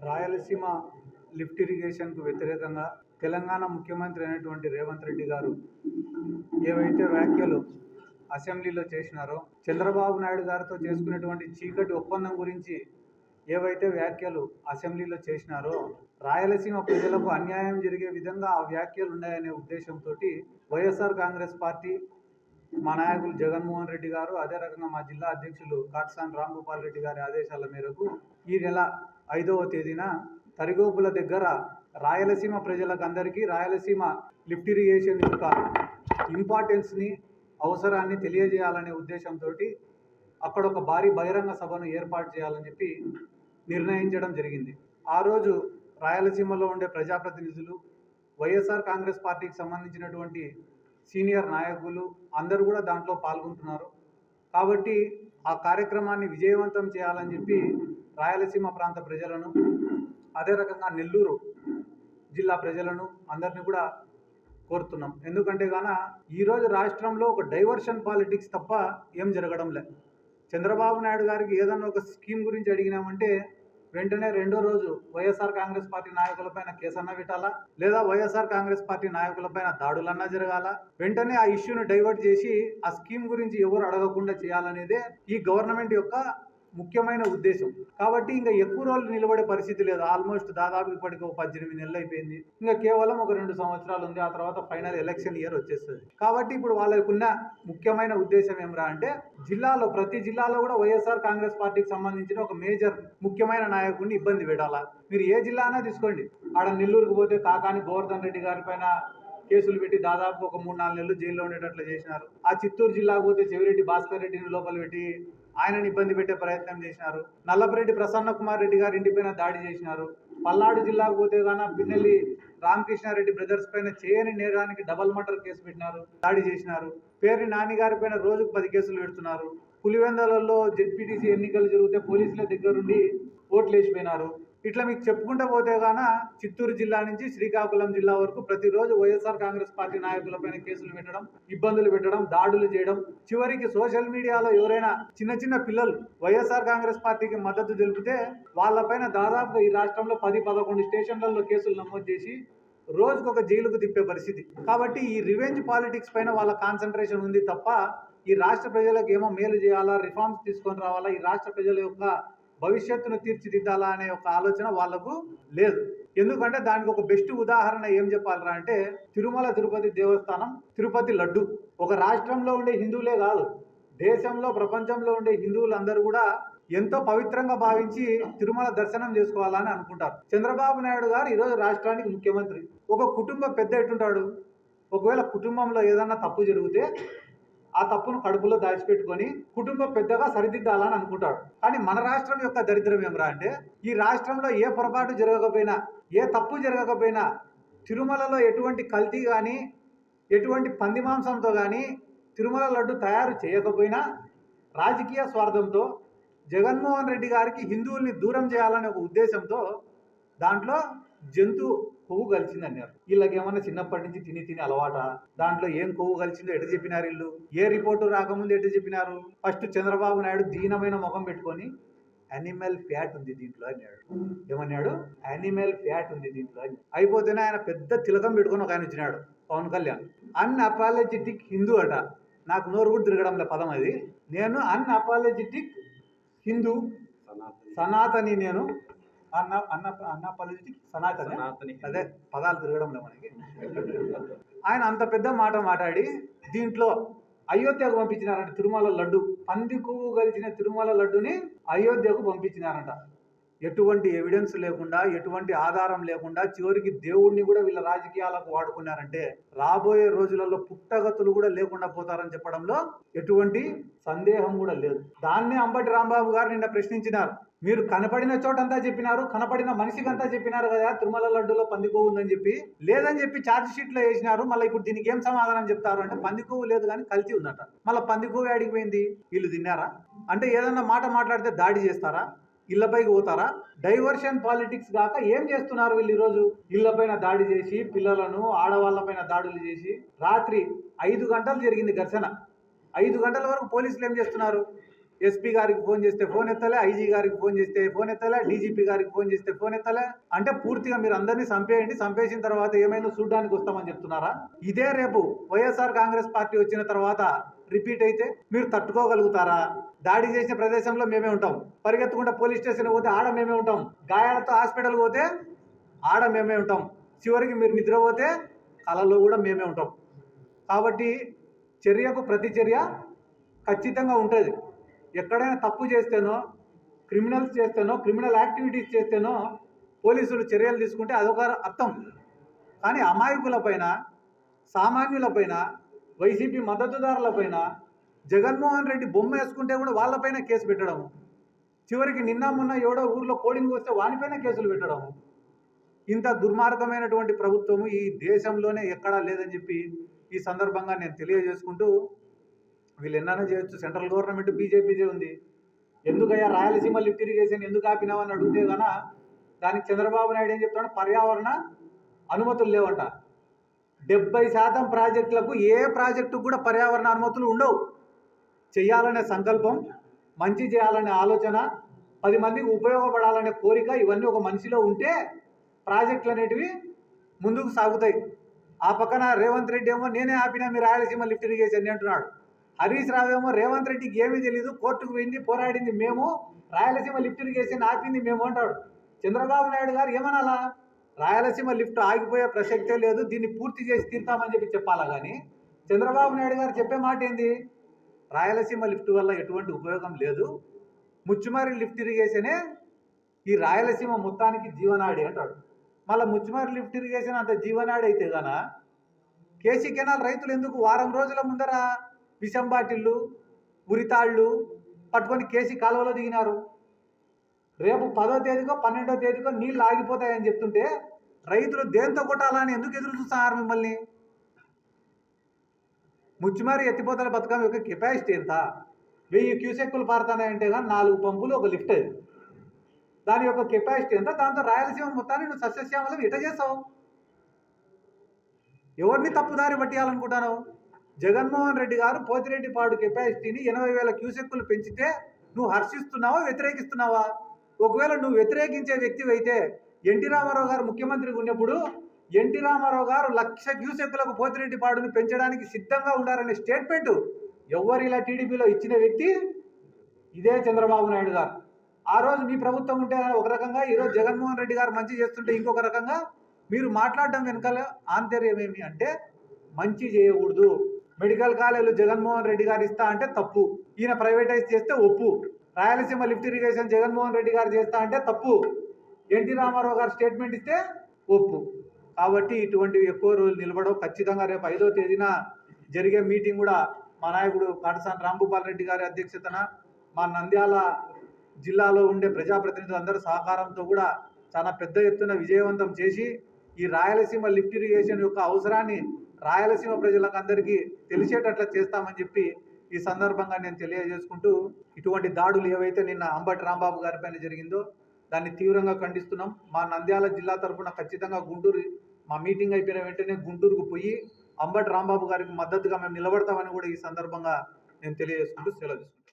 Rayalaseema lift ఇరిగేషన్కు వ్యతిరేకంగా తెలంగాణ ముఖ్యమంత్రి అయినటువంటి రేవంత్ రెడ్డి గారు ఏవైతే వ్యాఖ్యలు అసెంబ్లీలో చేసినారో, చంద్రబాబు నాయుడు గారితో చేసుకునేటువంటి చీకటి ఒప్పందం గురించి ఏవైతే వ్యాఖ్యలు అసెంబ్లీలో చేసినారో, రాయలసీమ ప్రజలకు అన్యాయం జరిగే విధంగా ఆ వ్యాఖ్యలు ఉన్నాయనే ఉద్దేశంతో వైఎస్ఆర్ కాంగ్రెస్ పార్టీ మా నాయకులు జగన్మోహన్ రెడ్డి గారు, అదే రకంగా మా జిల్లా అధ్యక్షులు కాట్సాని రాంభూపాల్ రెడ్డి గారి ఆదేశాల మేరకు ఈ నెల 5వ తేదీన తరిగోపుల దగ్గర రాయలసీమ ప్రజలకు అందరికీ రాయలసీమ లిఫ్ట్ ఇరిగేషన్ యొక్క ఇంపార్టెన్స్ని, అవసరాన్ని తెలియజేయాలనే ఉద్దేశంతో అక్కడ ఒక భారీ బహిరంగ సభను ఏర్పాటు చేయాలని చెప్పి నిర్ణయించడం జరిగింది. ఆ రోజు రాయలసీమలో ఉండే ప్రజాప్రతినిధులు, వైఎస్ఆర్ కాంగ్రెస్ పార్టీకి సంబంధించినటువంటి సీనియర్ నాయకులు అందరూ కూడా దాంట్లో పాల్గొంటున్నారు. కాబట్టి ఆ కార్యక్రమాన్ని విజయవంతం చేయాలని చెప్పి రాయలసీమ ప్రాంత ప్రజలను, అదే రకంగా నెల్లూరు జిల్లా ప్రజలను అందరినీ కూడా కోరుతున్నాం. ఎందుకంటే ఈరోజు రాష్ట్రంలో ఒక డైవర్షన్ పాలిటిక్స్ తప్ప ఏం జరగడం లేదు. చంద్రబాబు నాయుడు గారికి ఏదన్నా ఒక స్కీమ్ గురించి అడిగినామంటే వెంటనే రెండో రోజు వైఎస్ఆర్ కాంగ్రెస్ పార్టీ నాయకులపైన కేసన్నా పెట్టాలా, లేదా వైఎస్ఆర్ కాంగ్రెస్ పార్టీ నాయకులపైన దాడులన్నా జరగాల. వెంటనే ఆ ఇష్యూను డైవర్ట్ చేసి ఆ స్కీమ్ గురించి ఎవరు అడగకుండా చేయాలనేదే ఈ గవర్నమెంట్ యొక్క ముఖ్యమైన ఉద్దేశం. కాబట్టి ఇంకా ఎక్కువ రోజులు నిలబడే పరిస్థితి లేదు. ఆల్మోస్ట్ దాదాపు ఇప్పటికి 18 నెలలు అయిపోయింది. ఇంకా కేవలం ఒక 2 సంవత్సరాలు ఉంది. ఆ తర్వాత ఫైనల్ ఎలక్షన్ ఇయర్ వచ్చేస్తుంది. కాబట్టి ఇప్పుడు వాళ్ళకున్న ముఖ్యమైన ఉద్దేశం ఏమరా అంటే, ప్రతి జిల్లాలో కూడా వైఎస్ఆర్ కాంగ్రెస్ పార్టీకి సంబంధించిన ఒక మేజర్ ముఖ్యమైన నాయకుడిని ఇబ్బంది పెట్టాలా. మీరు ఏ జిల్లా అయినా తీసుకోండి. ఆడ నెల్లూరుకు పోతే కాకాని గోవర్ధన్ రెడ్డి గారి పైన కేసులు పెట్టి దాదాపు ఒక 3-4 నెలలు జైల్లో ఉండేటట్లు చేసినారు. ఆ చిత్తూరు జిల్లాకు పోతే చెవిరెడ్డి భాస్కర్ రెడ్డిని లోపల పెట్టి ఆయనని ఇబ్బంది పెట్టే ప్రయత్నం చేసినారు. నల్లపరెడ్డి ప్రసన్న కుమార్ రెడ్డి గారి ఇంటిపైన దాడి చేసినారు. పల్నాడు జిల్లాకు పోతే పిన్నెల్లి రామకృష్ణారెడ్డి బ్రదర్స్ పైన చేయని నేరానికి డబల్ మర్డర్ కేసు పెట్టినారు, దాడి చేసినారు. పేర్ని నాని గారి పైన రోజుకు 10 కేసులు పెడుతున్నారు. పులివెందలలో జెడ్పీటీసీ ఎన్నికలు జరిగితే పోలీసుల దగ్గరుండి ఓట్లు వేసిపోయినారు. ఇట్లా మీకు చెప్పుకుంటూ పోతే చిత్తూరు జిల్లా నుంచి శ్రీకాకుళం జిల్లా వరకు ప్రతిరోజు వైఎస్ఆర్ కాంగ్రెస్ పార్టీ నాయకులపైన కేసులు పెట్టడం, ఇబ్బందులు పెట్టడం, దాడులు చేయడం, చివరికి సోషల్ మీడియాలో ఎవరైనా చిన్న పిల్లలు వైఎస్ఆర్ కాంగ్రెస్ పార్టీకి మద్దతు తెలిపితే వాళ్ళపైన దాదాపు ఈ రాష్ట్రంలో 10-11 స్టేషన్లలో కేసులు నమోదు చేసి రోజుకొక జైలుకు తిప్పే పరిస్థితి. కాబట్టి ఈ రివెంజ్ పాలిటిక్స్ పైన వాళ్ళ కాన్సన్ట్రేషన్ ఉంది తప్ప ఈ రాష్ట్ర ప్రజలకు ఏమో మేలు చేయాలా, రిఫార్మ్స్ తీసుకొని రావాలా, ఈ రాష్ట్ర ప్రజల యొక్క భవిష్యత్తును తీర్చిదిద్దాలా అనే ఒక ఆలోచన వాళ్లకు లేదు. ఎందుకంటే దానికి ఒక బెస్ట్ ఉదాహరణ ఏం చెప్పాలరా అంటే, తిరుమల తిరుపతి దేవస్థానం, తిరుపతి లడ్డు. ఒక రాష్ట్రంలో ఉండే హిందువులే కాదు, దేశంలో ప్రపంచంలో ఉండే హిందువులందరూ కూడా ఎంతో పవిత్రంగా భావించి తిరుమల దర్శనం చేసుకోవాలని అనుకుంటారు. చంద్రబాబు నాయుడు గారు ఈరోజు రాష్ట్రానికి ముఖ్యమంత్రి. ఒక కుటుంబ పెద్ద ఎట్టుంటాడు, ఒకవేళ కుటుంబంలో ఏదన్నా తప్పు జరిగితే ఆ తప్పును కడుపులో దాచిపెట్టుకొని కుటుంబ పెద్దగా సరిదిద్దాలని అనుకుంటాడు. కానీ మన రాష్ట్రం యొక్క దరిద్రం ఏమరా అంటే, ఈ రాష్ట్రంలో ఏ పొరపాటు జరగకపోయినా, ఏ తప్పు జరగకపోయినా, తిరుమలలో ఎటువంటి కల్తీ కానీ, ఎటువంటి పంది మాంసంతో కానీ తిరుమల లడ్డు తయారు చేయకపోయినా రాజకీయ స్వార్థంతో జగన్మోహన్ రెడ్డి గారికి హిందువుల్ని దూరం చేయాలనే ఒక ఉద్దేశంతో దాంట్లో జంతు కొవ్వు కలిసిందన్నారు. వీళ్ళకి ఏమన్నా చిన్నప్పటి నుంచి తిని అలవాట? దాంట్లో ఏం కొవ్వు కలిసిందో ఎట చెప్పినారు వీళ్ళు? ఏ రిపోర్టు రాకముందు ఎట చెప్పినారు? ఫస్ట్ చంద్రబాబు నాయుడు దీనమైన ముఖం పెట్టుకొని యానిమల్ ఫ్యాట్ ఉంది దీంట్లో అన్నాడు. ఏమన్నాడు? యానిమల్ ఫ్యాట్ ఉంది దీంట్లో అని. అయిపోతేనే ఆయన పెద్ద తిలకం పెట్టుకొని ఒక ఆయన వచ్చినాడు, పవన్ కళ్యాణ్. అన్అపాలజెటిక్ హిందూ అట. నాకు నోరు కూడా తిరగడంలే పదం అది. నేను అన్అపాలజెటిక్ హిందూ, సనాతని, నేను అన్అపాలజెటిక్ సనాతని, అదే పదాలు తిరగడంలో మనకి. ఆయన అంత పెద్ద మాట మాట్లాడి దీంట్లో అయోధ్యకు పంపించినారంట. తిరుమల లడ్డు, పంది కొవ్వు కలిసిన తిరుమల లడ్డుని అయోధ్యకు పంపించినారంట. ఎటువంటి ఎవిడెన్స్ లేకుండా, ఎటువంటి ఆధారం లేకుండా, చివరికి దేవుణ్ణి కూడా వీళ్ళ రాజకీయాలకు వాడుకున్నారంటే రాబోయే రోజులలో పుట్టగతులు కూడా లేకుండా పోతారని చెప్పడంలో ఎటువంటి సందేహం కూడా లేదు. దాన్నే అంబటి రాంబాబు గారు నిన్న ప్రశ్నించినారు. మీరు కనపడిన చోటంతా చెప్పినారు, కనపడిన మనిషికంతా చెప్పినారు కదా తిరుమల లడ్డులో పంది కొవ్వు ఉందని చెప్పి. లేదని చెప్పి ఛార్జ్ షీట్లో వేసినారు. మళ్ళీ ఇప్పుడు దీనికి ఏం సమాధానం చెప్తారు అంటే, పంది కొవ్వు లేదు కానీ కల్తీ ఉందట. మళ్ళీ పంది కొవ్వు అడిగిపోయింది. వీళ్ళు తిన్నారా అంటే ఏదన్నా మాట మాట్లాడితే దాడి చేస్తారా? ఇళ్లపైకి పోతారా? డైవర్షన్ పాలిటిక్స్ కాక ఏం చేస్తున్నారు వీళ్ళు? ఈరోజు ఇళ్లపైన దాడి చేసి, పిల్లలను, ఆడవాళ్లపైన దాడులు చేసి, రాత్రి 5 గంటలు జరిగింది ఘర్షణ. 5 గంటల వరకు పోలీసులు ఏం చేస్తున్నారు? ఎస్పీ గారికి ఫోన్ చేస్తే ఫోన్ ఎత్తలే, ఐజీ గారికి ఫోన్ చేస్తే ఫోన్ ఎత్తలే, డీజీపీ గారికి ఫోన్ చేస్తే ఫోన్ ఎత్తలే. అంటే పూర్తిగా మీరు అందరినీ చంపేయండి, చంపేసిన తర్వాత ఏమైనా చూడడానికి వస్తామని చెప్తున్నారా? ఇదే రేపు వైఎస్ఆర్ కాంగ్రెస్ పార్టీ వచ్చిన తర్వాత రిపీట్ అయితే మీరు తట్టుకోగలుగుతారా? దాడి చేసిన ప్రదేశంలో మేమే ఉంటాం, పరిగెత్తుకుంటే పోలీస్ స్టేషన్ పోతే ఆడ మేమే ఉంటాం, గాయాలతో హాస్పిటల్ పోతే ఆడ మేమే ఉంటాం, చివరికి మీరు నిద్రపోతే కళలో కూడా మేమే ఉంటాం. కాబట్టి చర్యకు ప్రతి చర్య ఖచ్చితంగా ఉంటుంది. ఎక్కడైనా తప్పు చేస్తేనో, క్రిమినల్స్ చేస్తేనో, క్రిమినల్ యాక్టివిటీస్ చేస్తేనో పోలీసులు చర్యలు తీసుకుంటే అదొక అర్థం. కానీ అమాయకులపైన, సామాన్యులపైన, వైసీపీ మద్దతుదారులపైన జగన్మోహన్ రెడ్డి బొమ్మ వేసుకుంటే కూడా వాళ్ళపైన కేసు పెట్టడము, చివరికి నిన్న మొన్న ఎవడో ఊర్లో కోడింగ్ వస్తే వానిపైన కేసులు పెట్టడము, ఇంత దుర్మార్గమైనటువంటి ప్రభుత్వము ఈ దేశంలోనే ఎక్కడా లేదని చెప్పి ఈ సందర్భంగా నేను తెలియజేసుకుంటూ, వీళ్ళు ఎన్నైనా చేయొచ్చు, సెంట్రల్ గవర్నమెంట్ బీజేపీదే ఉంది, ఎందుకయ్యా రాయలసీమ లిఫ్ట్ ఇరిగేషన్ ఎందుకు ఆపినావని అడిగితే కన్నా దానికి చంద్రబాబు నాయుడు ఏం చెప్తాడు, పర్యావరణ అనుమతులు లేవంట. 70% ప్రాజెక్టులకు ఏ ప్రాజెక్టుకు కూడా పర్యావరణ అనుమతులు ఉండవు. చేయాలనే సంకల్పం, మంచి చేయాలనే ఆలోచన, 10 మందికి ఉపయోగపడాలనే కోరిక ఇవన్నీ ఒక మనిషిలో ఉంటే ప్రాజెక్టులు అనేటివి ముందుకు సాగుతాయి. ఆ పక్కన రేవంత్ రెడ్డి ఏమో నేనే ఆపినా మీ రాయలసీమ లిఫ్ట్ ఇరిగేషన్ అంటున్నాడు. హరీష్ రావు ఏమో రేవంత్ రెడ్డికి ఏమీ తెలియదు, కోర్టుకు పోయింది, పోరాడింది మేము, రాయలసీమ లిఫ్ట్ ఇరిగేషన్ ఆపింది మేము అంటాడు. చంద్రబాబు నాయుడు గారు ఏమనాలా, రాయలసీమ లిఫ్ట్ ఆగిపోయే ప్రసక్తే లేదు, దీన్ని పూర్తి చేసి తీర్తామని చెప్పి చెప్పాలా. కానీ చంద్రబాబు నాయుడు గారు చెప్పే మాట ఏంది, రాయలసీమ లిఫ్ట్ వల్ల ఎటువంటి ఉపయోగం లేదు, ముచ్చుమారి లిఫ్ట్ ఇరిగేషనే ఈ రాయలసీమ మొత్తానికి జీవనాడి అంటాడు. మళ్ళీ ముచ్చుమారి లిఫ్ట్ ఇరిగేషన్ అంత జీవనాడి అయితే గాన కేసీ కెనాల్ రైతులు ఎందుకు వారం రోజుల ముందర విషం బాటిళ్ళు, ఉరితాళ్ళు పట్టుకొని కేసీ కాలువలో దిగినారు? రేపు 10వ తేదీకో 12వ తేదీకో నీళ్ళు ఆగిపోతాయని చెప్తుంటే రైతులు దేంతో కొట్టాలని ఎందుకు ఎదురు చూస్తున్నారు మిమ్మల్ని? ముచ్చుమారి ఎత్తిపోతల పథకం యొక్క కెపాసిటీ ఎంత? 1000 క్యూసెక్కులు పారుతున్నాయంటే కానీ 4 పంపులు ఒక లిఫ్ట్ అది, దాని యొక్క కెపాసిటీ ఎంత? దాంతో రాయలసీమ మొత్తాన్ని నువ్వు సస్యశ్యామలం ఎట చేస్తావు? ఎవరిని తప్పుదారి పట్టియాలనుకుంటాను? జగన్మోహన్ రెడ్డి గారు పోతిరెడ్డిపాడు కెపాసిటీని 80,000 క్యూసెక్కులు పెంచితే నువ్వు హర్షిస్తున్నావా, వ్యతిరేకిస్తున్నావా? ఒకవేళ నువ్వు వ్యతిరేకించే వ్యక్తి అయితే ఎన్టీ రామారావు గారు ముఖ్యమంత్రిగా ఉన్నప్పుడు ఎన్టీ రామారావు గారు 1,00,000 క్యూసెక్కులకు పోతిరెడ్డిపాడుని పెంచడానికి సిద్ధంగా ఉండాలనే స్టేట్మెంట్ ఎవరు ఇలా టీడీపీలో ఇచ్చిన వ్యక్తి ఇదే చంద్రబాబు నాయుడు గారు. ఆ రోజు మీ ప్రభుత్వం ఉంటే ఒక రకంగా, ఈరోజు జగన్మోహన్ రెడ్డి గారు మంచి చేస్తుంటే ఇంకొక రకంగా. మీరు మాట్లాడడం వెనకాల ఆంతర్యం ఏమి అంటే మంచి చేయకూడదు. మెడికల్ కాలేజీలు జగన్మోహన్ రెడ్డి గారు ఇస్తా అంటే తప్పు, ఈయన ప్రైవేటైజ్ చేస్తే ఒప్పు. రాయలసీమ లిఫ్ట్ ఇరిగేషన్ జగన్మోహన్ రెడ్డి గారు చేస్తా అంటే తప్పు, ఎన్టీ రామారావు గారు స్టేట్మెంట్ ఇస్తే ఒప్పు. కాబట్టి ఇటువంటివి ఎక్కువ రోజులు నిలబడవు. ఖచ్చితంగా రేపు 5వ తేదీన జరిగే మీటింగ్ కూడా మా నాయకుడు కాటసాని రాంభూపాల్ రెడ్డి గారి అధ్యక్షతన, మా నంద్యాల జిల్లాలో ఉండే ప్రజాప్రతినిధులందరూ సహకారంతో కూడా చాలా పెద్ద ఎత్తున విజయవంతం చేసి ఈ రాయలసీమ లిఫ్ట్ ఇరిగేషన్ యొక్క అవసరాన్ని రాయలసీమ ప్రజలకు అందరికీ తెలిసేటట్లా చేస్తామని చెప్పి ఈ సందర్భంగా నేను తెలియజేసుకుంటూ, ఇటువంటి దాడులు ఏవైతే నిన్న అంబటి రాంబాబు గారి పైన జరిగిందో దాన్ని తీవ్రంగా ఖండిస్తున్నాం. మా నంద్యాల జిల్లా తరఫున ఖచ్చితంగా గుంటూరు, మా మీటింగ్ అయిపోయిన వెంటనే గుంటూరుకు పోయి అంబటి రాంబాబు గారికి మద్దతుగా మేము నిలబడతామని కూడా ఈ సందర్భంగా నేను తెలియజేసుకుంటూ సెలవు తీసుకుంటాను.